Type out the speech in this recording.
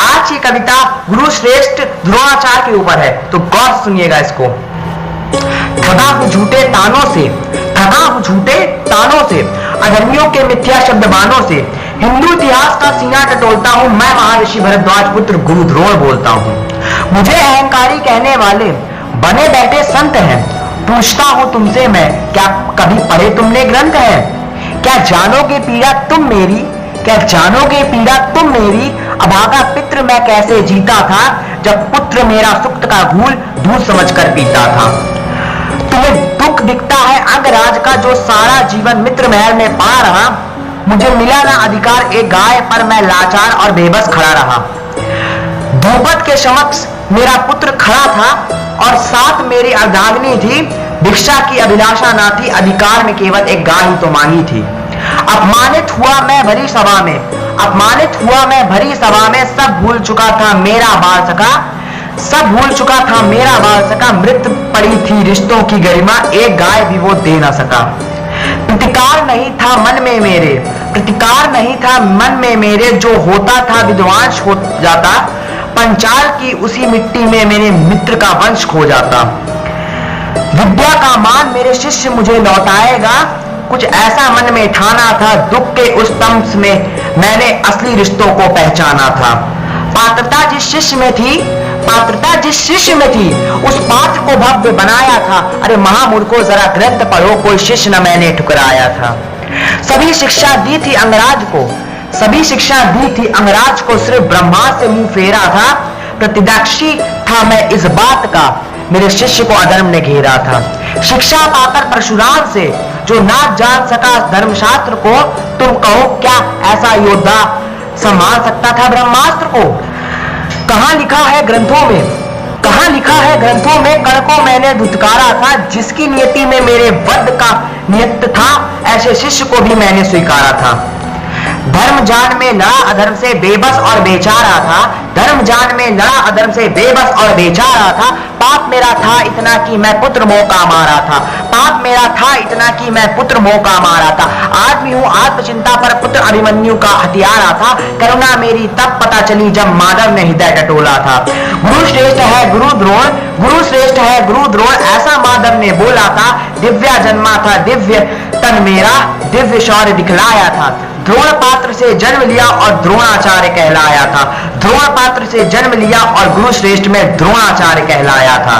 आज की कविता गुरु श्रेष्ठ द्रोणाचार्य के ऊपर है, तो गौर से सुनिएगा इसको। थका हूं झूठे तानों से, थका हूं झूठे तानों से, अधर्मियों के मिथ्या शब्द बानों से, हिंदू इतिहास का सीना टटोलता हूं मैं, महर्षि भरद्वाज पुत्र गुरु द्रोण बोलता हूं। मुझे अहंकारी कहने वाले बने बैठे संत हैं, पूछता हूं तुमसे मैं, क्या कभी पढ़े तुमने ग्रंथ है? क्या जानोगे पीड़ा तुम मेरी, क्या जानोगे पीड़ा तुम मेरी, अभागा पितृ मैं कैसे जीता था, जब पुत्र मेरा सुक्त का घूल दूध समझकर पीता था। तुम्हें दुख दिखता है अंगराज का, जो सारा जीवन मित्र महल में पड़ा रहा, मुझे मिला ना अधिकार एक गाय पर, मैं लाचार और बेबस खड़ा रहा। धूपत के समक्ष मेरा पुत्र खड़ा था, और साथ मेरी अर्धांगिनी थी, भिक्षा की अभिलाषा ना थी, अधिकार में केवल एक गाय ही तो मांगी थी। अपमानित हुआ मैं भरी सभा में, अपमानित हुआ मैं भरी सभा में, सब भूल चुका था मेरा बाल सखा, सब भूल चुका था मेरा बाल सखा, मृत पड़ी थी रिश्तों की गरिमा, एक गाय भी वो दे ना सका। प्रतिकार नहीं था मन में मेरे, प्रतिकार नहीं था मन में मेरे, जो होता था विद्वांस हो जाता, पंचाल की उसी मिट्टी में मेरे मित्र का वंश खो जाता। विद्या का मान मेरे शिष्य मुझे लौटाएगा, कुछ ऐसा मन में ठाना था, दुख के उस तमस में मैंने असली रिश्तों को पहचाना था। पात्रता जिस शिष्य में थी, पात्रता जिस शिष्य में थी, उस पात्र को भव्य बनाया था। अरे महामूर्खों जरा ग्रंथ पढ़ो, कोई शिष्य न मैंने ठुकराया था। सभी शिक्षा दी थी अंगराज को, सभी शिक्षा दी थी अंगराज को, सिर्फ ब्रह्मा से मुंह फेरा था, प्रतिदक्षी था मैं इस बात का, मेरे शिष्य को अधर्म ने घेरा था। शिक्षा पाकर परशुराम से जो ना जान सका धर्मशास्त्र को, तुम कहो क्या ऐसा योद्धा संभाल सकता था ब्रह्मास्त्र को? कहां लिखा है ग्रंथों में, कहां लिखा है ग्रंथों में, कण को मैंने धुतकारा था, जिसकी नियति में मेरे वध का नियत था, ऐसे शिष्य को भी मैंने स्वीकारा था। धर्म जान में लड़ा अधर्म से बेबस और बेचारा था, धर्म जान में लड़ा अधर्म से बेबस और बेचारा था। पाप मेरा था इतना कि मैं पुत्र मोह का मारा था, पाप मेरा था इतना कि मैं पुत्र मोह का मारा था। आदमी हूं आत्मचिंता पर पुत्र अभिमन्यु का हथियारा था, करुणा मेरी तब पता चली जब माधव ने हृदय टटोला था। गुरु श्रेष्ठ है गुरु द्रोण, गुरु श्रेष्ठ है गुरु द्रोण, ऐसा माधव ने बोला था, दिव्या जन्मा था दिव्य तन मेरा, दिव्य शौर्य दिखलाया था। द्रोण पात्र से जन्म लिया और द्रोणाचार्य कहलाया था, द्रोण पात्र से जन्म लिया और गुरु श्रेष्ठ में द्रोणाचार्य कहलाया था।